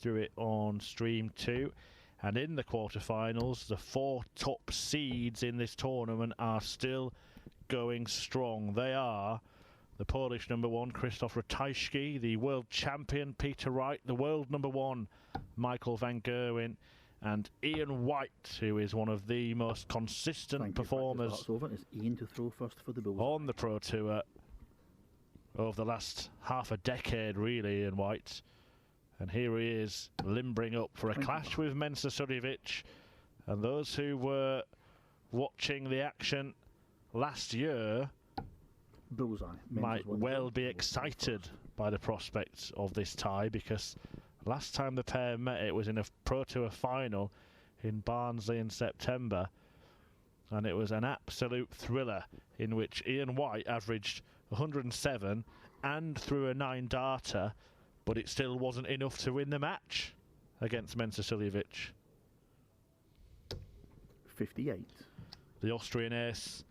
through it on stream 2. And in the quarterfinals, the 4 top seeds in this tournament are still going strong. They are the Polish number 1, Krzysztof Ratajski, the world champion, Peter Wright, the world number 1, Michael van Gerwen, and Ian White, who is one of the most consistent performers It's Ian to throw first for the Bulls on the Pro Tour over the last half a decade, really, Ian White. And here he is, limbering up for a clash with Mensah Suljovic. And those who were watching the action last year might well be excited by the prospects of this tie, because last time the pair met, it was in a Pro Tour final in Barnsley in September, and it was an absolute thriller in which Ian White averaged 107 and threw a 9-darter, but it still wasn't enough to win the match against Mensah Suljovic. 58. The Austrian ace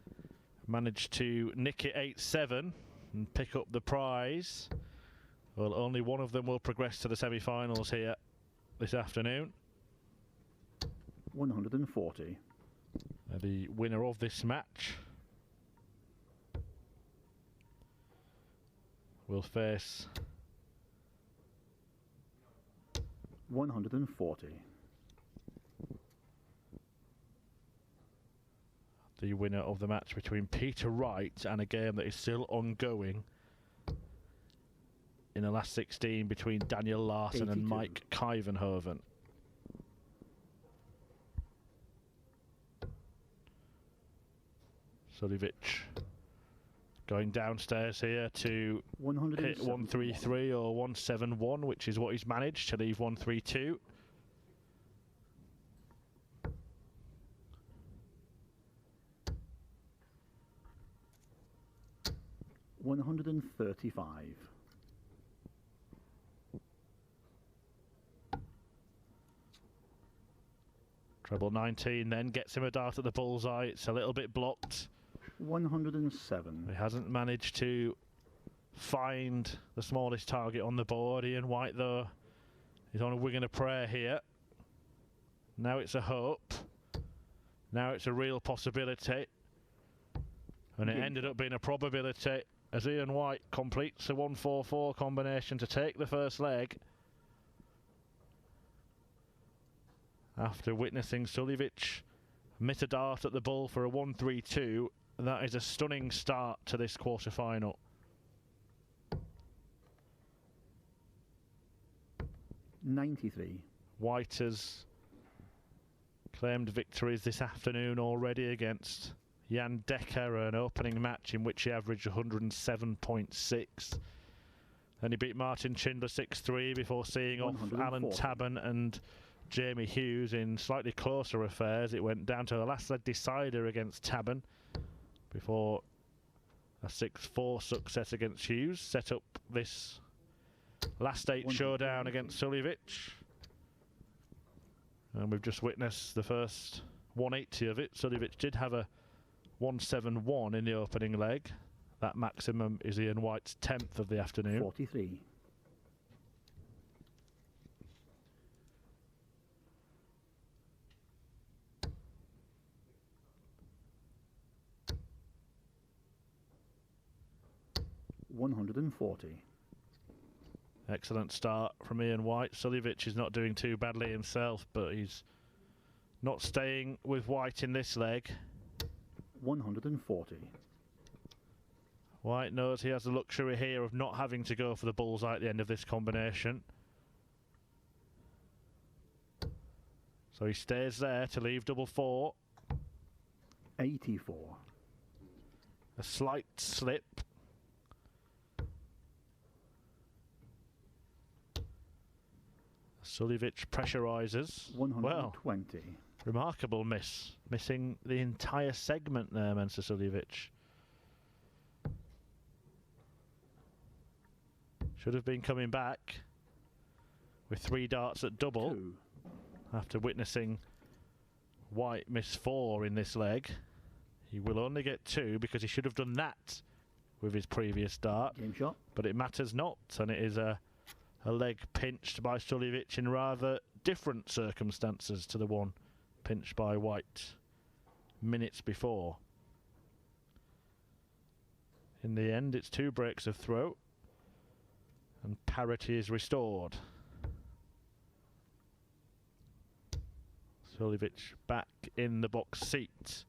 managed to nick it 8-7 and pick up the prize. Well, only one of them will progress to the semi-finals here this afternoon. 140. The winner of this match will face 140. The winner of the match between Peter Wright and a game that is still ongoing in the last 16 between Daniel Larsson 82. and Mike Kuyvenhoven. Suljovic going downstairs here to hit 133 or 171, which is what he's managed to leave 132. $135. Treble 19 then gets him a dart at the bullseye. It's a little bit blocked. 107. He hasn't managed to find the smallest target on the board. Ian White, though, is on a wing and a prayer here. Now it's a hope. Now it's a real possibility. And it ended up being a probability as Ian White completes the 1-4-4 combination to take the first leg, after witnessing Suljovic miss a dart at the bull for a 1-3-2. That is a stunning start to this quarter-final. $93. White has claimed victories this afternoon already against Jan Decker, an opening match in which he averaged 107.6. Then he beat Martin Schindler 6-3 before seeing off Alan Tabben and Jamie Hughes in slightly closer affairs. It went down to the last leg decider against Tabben before a 6-4 success against Hughes set up this last 8 showdown against Suljovic. And we've just witnessed the first 180 of it. Suljovic did have a 171 in the opening leg. That maximum is Ian White's 10th of the afternoon. 43. $140. Excellent start from Ian White. Suljovic is not doing too badly himself, but he's not staying with White in this leg. 140. White knows he has the luxury here of not having to go for the bullseye at the end of this combination. So he stays there to leave double 4. 84. A slight slip. Suljovic pressurises. 120. Well, remarkable miss. Missing the entire segment there, Mensah Suljovic. Should have been coming back with 3 darts at double. 2. After witnessing White miss 4 in this leg. He will only get 2 because he should have done that with his previous dart. Game shot. But it matters not, and it is a a leg pinched by Suljovic in rather different circumstances to the one pinched by White minutes before. In the end, it's 2 breaks of throw and parity is restored. Suljovic back in the box seat.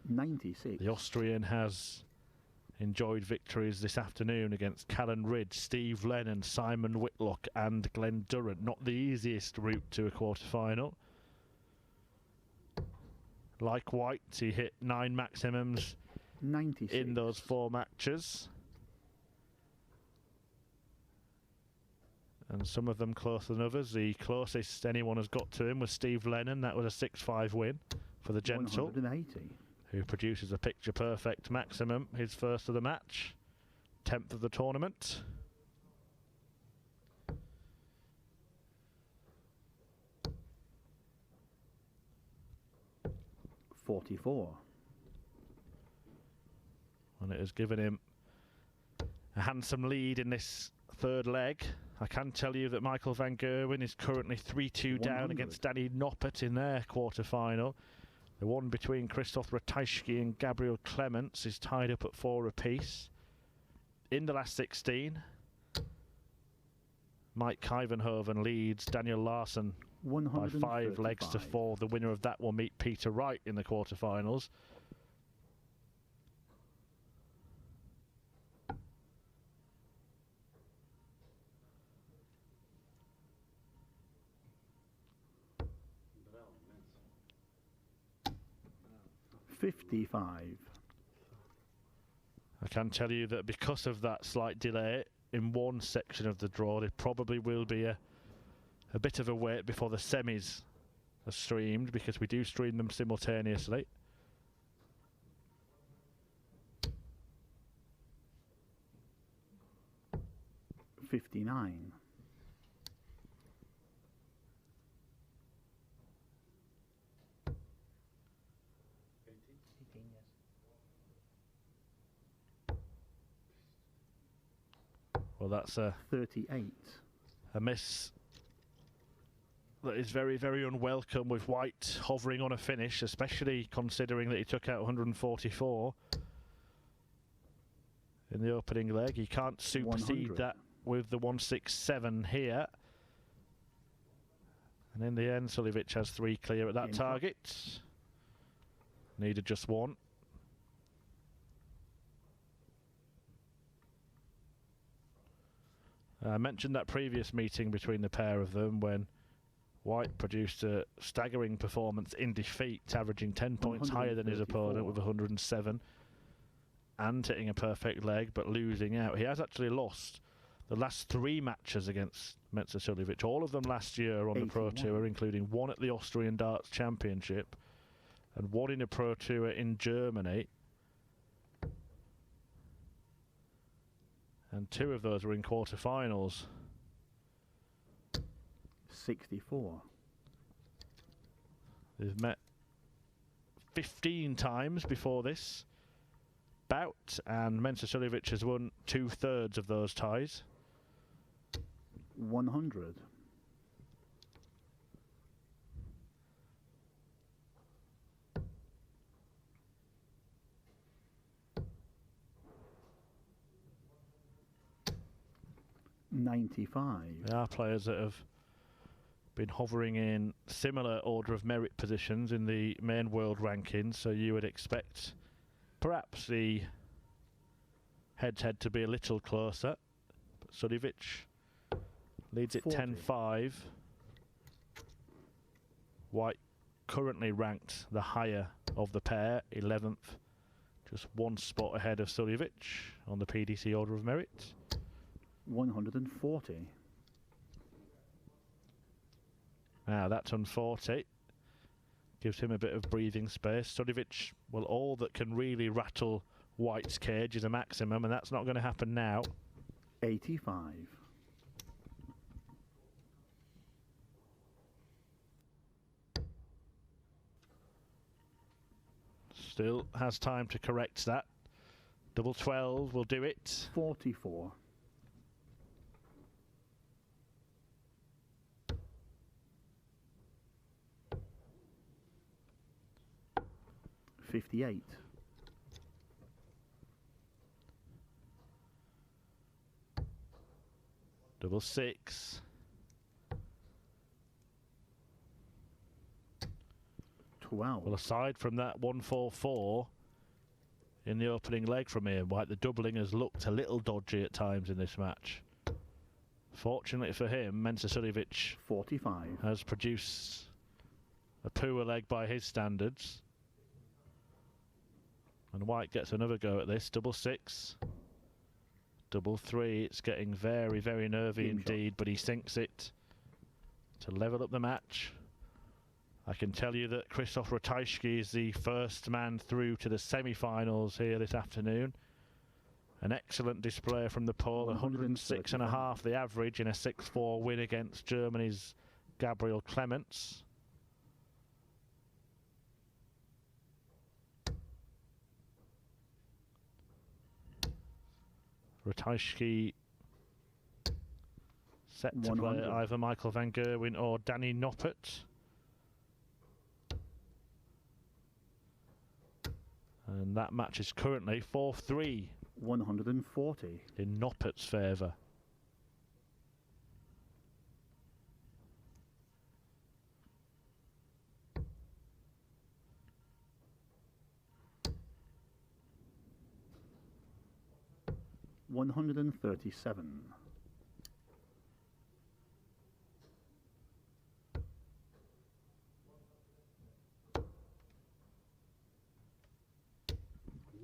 96. The Austrian has enjoyed victories this afternoon against Callan Ridge, Steve Lennon, Simon Whitlock and Glenn Durrant. Not the easiest route to a quarter-final. Like White, he hit 9 maximums 96. in those 4 matches. And some of them closer than others. The closest anyone has got to him was Steve Lennon. That was a 6-5 win for the Gentle, 180. who produces a picture-perfect maximum, his first of the match, 10th of the tournament. $44. And it has given him a handsome lead in this 3rd leg. I can tell you that Michael van Gerwen is currently 3-2 down against Danny Noppert in their quarter-final. The one between Christoph Ratajski and Gabriel Clements is tied up at 4 apiece. In the last 16, Mike Kyvenhoven leads Daniel Larsson by 5 legs to 4. The winner of that will meet Peter Wright in the quarterfinals. $55. I can tell you that because of that slight delay in one section of the draw, there probably will be a bit of a wait before the semis are streamed, because we do stream them simultaneously. $59. Well, that's a 38. miss that is very, very unwelcome, with White hovering on a finish, especially considering that he took out 144 in the opening leg. He can't supersede 100. that with the 167 here. And in the end, Suljovic has 3 clear at that target. Needed just 1. I mentioned that previous meeting between the pair of them when White produced a staggering performance in defeat, averaging 10 points higher than his opponent with 107 and hitting a perfect leg, but losing out. He has actually lost the last 3 matches against Mensur Suljovic, all of them last year on the Pro Tour, including 1 at the Austrian Darts Championship and 1 in a Pro Tour in Germany. And 2 of those were in quarterfinals. 64. They've met 15 times before this bout, and Mensur Suljovic has won 2/3 of those ties. 100. $95. There are players that have been hovering in similar order of merit positions in the main world rankings, so you would expect perhaps the head-to-head to be a little closer. But Suljovic leads it 10-5. White currently ranked the higher of the pair, 11th, just 1 spot ahead of Suljovic on the PDC order of merit. 140. Now that's on 40. Gives him a bit of breathing space. Suljovic, well, all that can really rattle White's cage is a maximum, and that's not going to happen now. 85. Still has time to correct that. Double 12 will do it. 44. 58. Double six. 12. Well, aside from that 144 in the opening leg from Ian White, the doubling has looked a little dodgy at times in this match. Fortunately for him, Mensah Suljovic 45. has produced a poor leg by his standards. And White gets another go at this. Double six. Double three. It's getting very, very nervy indeed, but he sinks it to level up the match. I can tell you that Krzysztof Ratajski is the first man through to the semi-finals here this afternoon. An excellent display from the pole, 106.5 the average in a 6-4 win against Germany's Gabriel Clements. Ratajski set to play either Michael van Gerwen or Danny Noppert. And that match is currently 4-3. 140. In Noppert's favour. $137.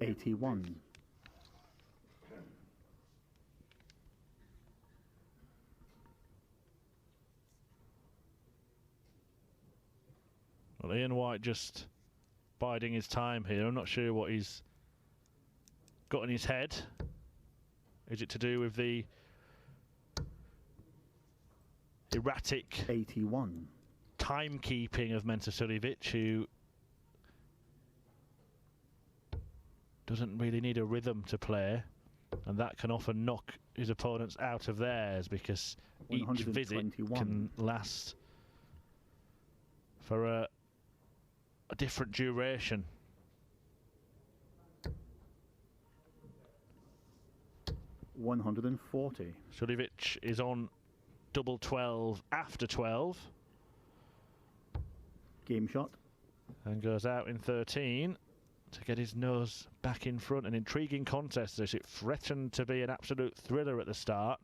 81. Well, Ian White just biding his time here. I'm not sure what he's got in his head. Is it to do with the erratic 81 timekeeping of Mensah Suljovic, who doesn't really need a rhythm to play, and that can often knock his opponents out of theirs because each visit can last for a different duration. $140. Suljovic is on double 12 after 12. Game shot. And goes out in 13 to get his nose back in front. An intriguing contest as it threatened to be an absolute thriller at the start,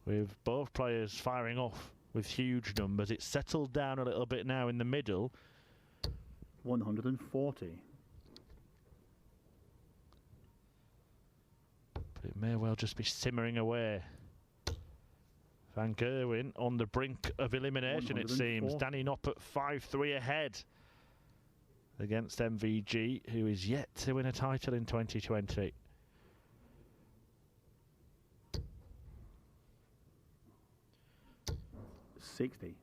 with both players firing off with huge numbers. It's settled down a little bit now in the middle. 140. But it may well just be simmering away. Van Gerwen on the brink of elimination, it seems. Danny Noppert 5-3 ahead against MVG, who is yet to win a title in 2020. $60.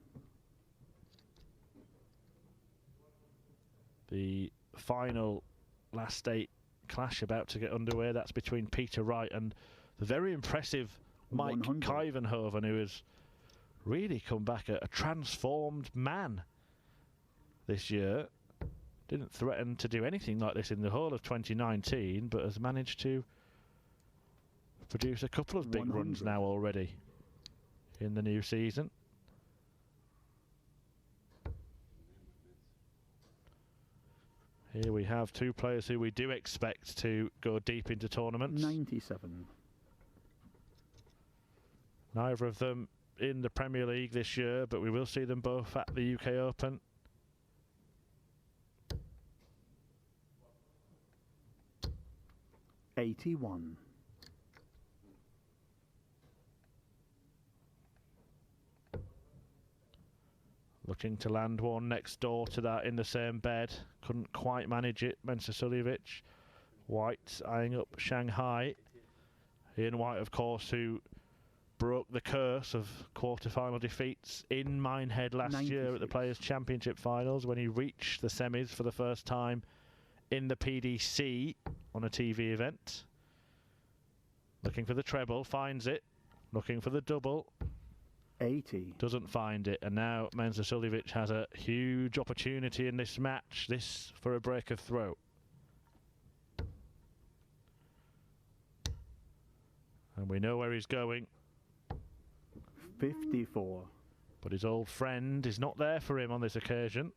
The final last 8 clash about to get underway. That's between Peter Wright and the very impressive Mike 100. Kuyvenhoven, who has really come back a transformed man this year. Didn't threaten to do anything like this in the whole of 2019, but has managed to produce a couple of big 100. runs now already in the new season. Here we have two players who we do expect to go deep into tournaments. 97. Neither of them in the Premier League this year, but we will see them both at the UK Open. $81. Looking to land one next door to that in the same bed. Couldn't quite manage it, Mensah Suljovic. White eyeing up Shanghai. Ian White, of course, who broke the curse of quarter-final defeats in Minehead last year at the Players' Championship Finals when he reached the semis for the first time in the PDC on a TV event. Looking for the treble, finds it. Looking for the double. 80. Doesn't find it, and now Mensah Suljovic has a huge opportunity in this match. This for a break of throat. And we know where he's going. 54. But his old friend is not there for him on this occasion.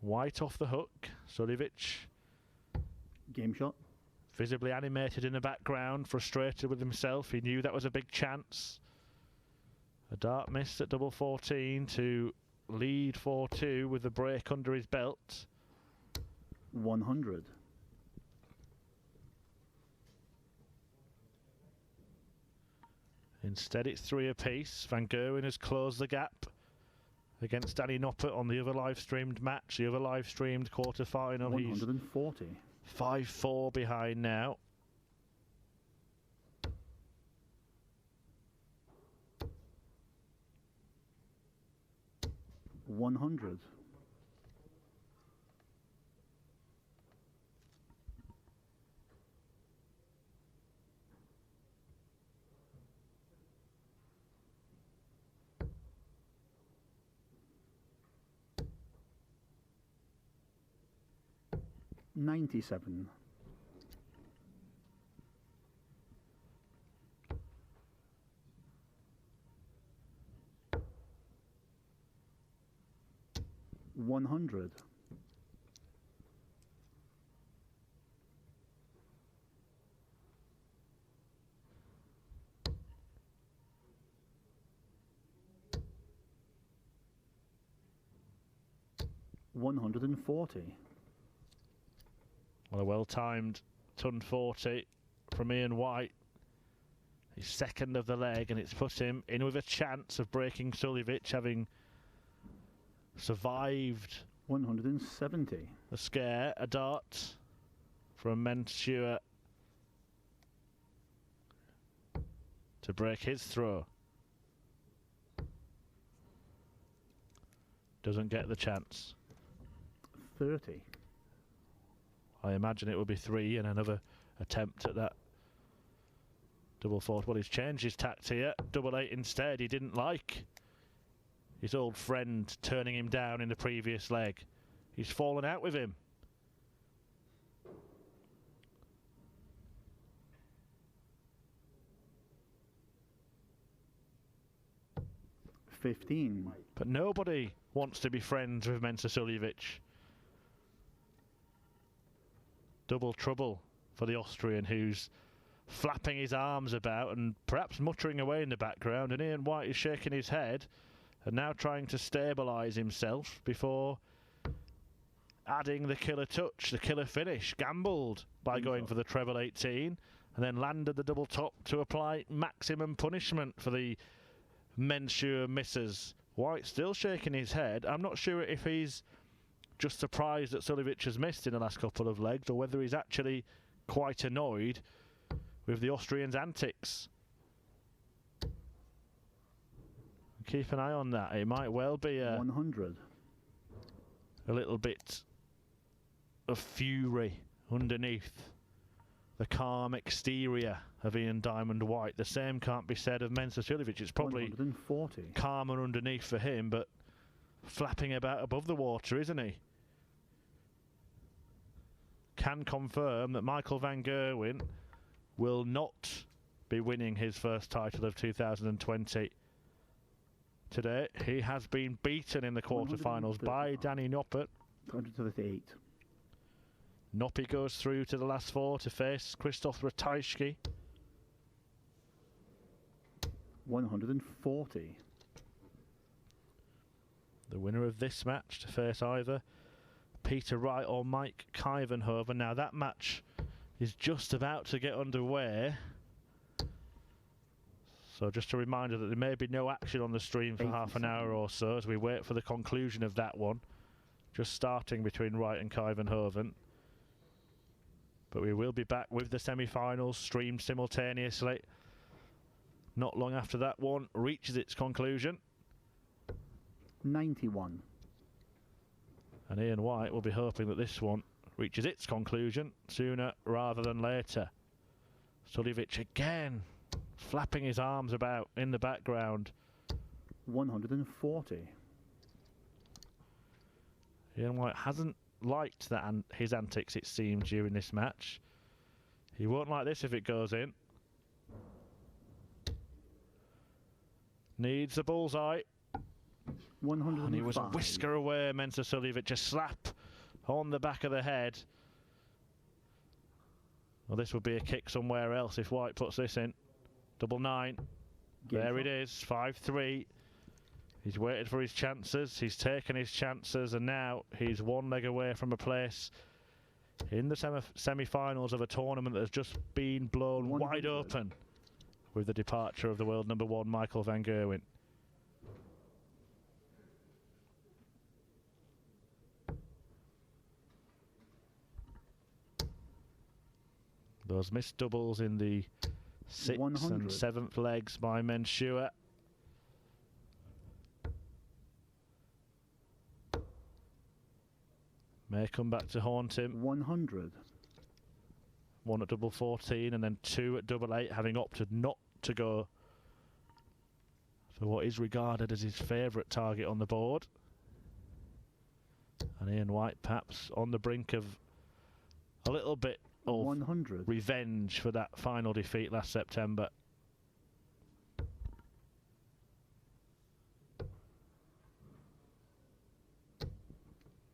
White off the hook. Suljovic Game shot. visibly animated in the background, frustrated with himself. He knew that was a big chance. A dart miss at double 14 to lead 4-2 with the break under his belt. 100. Instead, it's 3 apiece. Van Gerwen has closed the gap against Danny Noppert on the other live-streamed match, the other live-streamed quarter-final. 140. He's 5-4 behind now. $100. $97. $100. $140. Well, a well-timed ton 40 from Ian White. He's second of the leg, and it's put him in with a chance of breaking Suljovic, having survived 170. a scare. A dart from Mensah to break his throw. Doesn't get the chance. 30. I imagine it will be 3 and another attempt at that double 40. Well, he's changed his tact here. Double 8 instead. He didn't like his old friend turning him down in the previous leg. He's fallen out with him. $15. But nobody wants to be friends with Mensah Suljovic. Double trouble for the Austrian, who's flapping his arms about and perhaps muttering away in the background, and Ian White is shaking his head and now trying to stabilise himself before adding the killer touch, the killer finish. Gambled by going for the treble 18 and then landed the double top to apply maximum punishment for the Mensah misses. White still shaking his head. I'm not sure if he's just surprised that Suljovic has missed in the last couple of legs, or whether he's actually quite annoyed with the Austrian's antics. Keep an eye on that. It might well be a 100. little bit of fury underneath the calm exterior of Ian Diamond White. The same can't be said of Mensah Suljovic. It's probably 140. calmer underneath for him, but flapping about above the water, isn't he? Can confirm that Michael Van Gerwen will not be winning his first title of 2020 today. He has been beaten in the quarterfinals by Danny Noppert. 138. Noppy goes through to the last 4 to face Krzysztof Ratajski. 140. The winner of this match to face either Peter Wright or Mike Kuyvenhoven. Now that match is just about to get underway. So just a reminder that there may be no action on the stream for half an hour or so as we wait for the conclusion of that one. Just starting between Wright and Kuyvenhoven. But we will be back with the semi-finals streamed simultaneously not long after that one reaches its conclusion. 91. And Ian White will be hoping that this one reaches its conclusion sooner rather than later. Suljovic again, flapping his arms about in the background. 140. Ian White hasn't liked his antics, it seems, during this match. He won't like this if it goes in. Needs a bullseye. 105. And he was a whisker away, Mensah Suljovic, a slap on the back of the head. Well, this would be a kick somewhere else if White puts this in. Double 9. There it is, 5-3. He's waited for his chances, he's taken his chances, and now he's one leg away from a place in the semi-finals of a tournament that has just been blown 100. wide open with the departure of the world number 1, Michael van Gerwen. Those missed doubles in the 6th 100. and 7th legs by Mensah. May come back to haunt him. 100. 1 at double 14 and then 2 at double 8, having opted not to go for what is regarded as his favourite target on the board. And Ian White perhaps on the brink of a little bit of 100. revenge for that final defeat last September.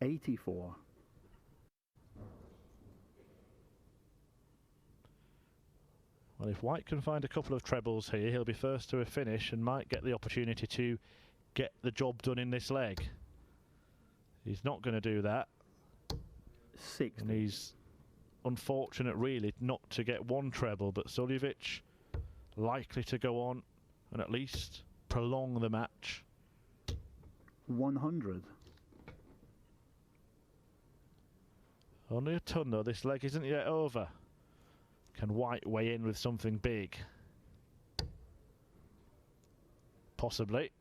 $84. Well, if White can find a couple of trebles here, he'll be first to a finish and might get the opportunity to get the job done in this leg. He's not going to do that. 60. And he's unfortunate, really, not to get one treble, but Suljovic likely to go on and at least prolong the match. 100. Only a ton, though. This leg isn't yet over. Can White weigh in with something big? Possibly.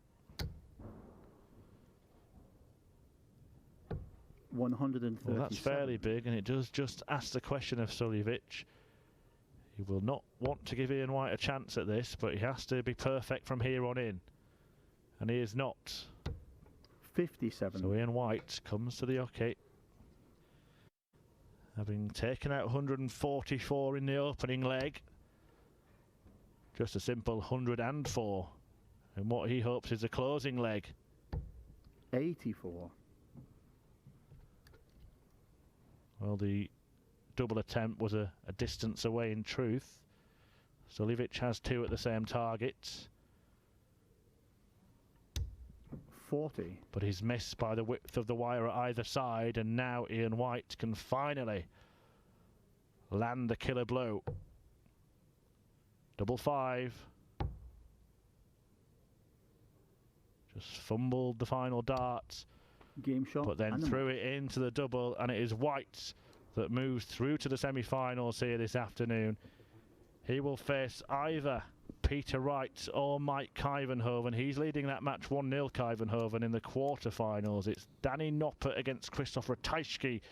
137. Well, that's fairly big, and it does just ask the question of Suljovic. He will not want to give Ian White a chance at this, but he has to be perfect from here on in. And he is not. 57. So Ian White comes to the hockey, having taken out 144 in the opening leg. Just a simple 104 in what he hopes is a closing leg. 84. Well, the double attempt was a distance away in truth. Suljovic has 2 at the same target. 40. But he's missed by the width of the wire at either side, and now Ian White can finally land the killer blow. Double 5. Just fumbled the final dart, Game shot. but then threw it into the double, and it is White that moves through to the semi-finals here this afternoon. He will face either Peter Wright or Mike Kuyvenhoven. He's leading that match 1-0, Kuyvenhoven, in the quarter-finals. It's Danny Noppert against Krzysztof Ratajski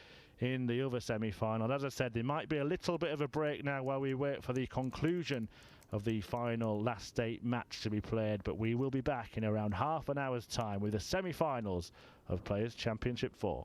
in the other semi-final. As I said, there might be a little bit of a break now while we wait for the conclusion of the final last 8 match to be played, but we will be back in around half an hour's time with the semi-finals of Players' Championship 4.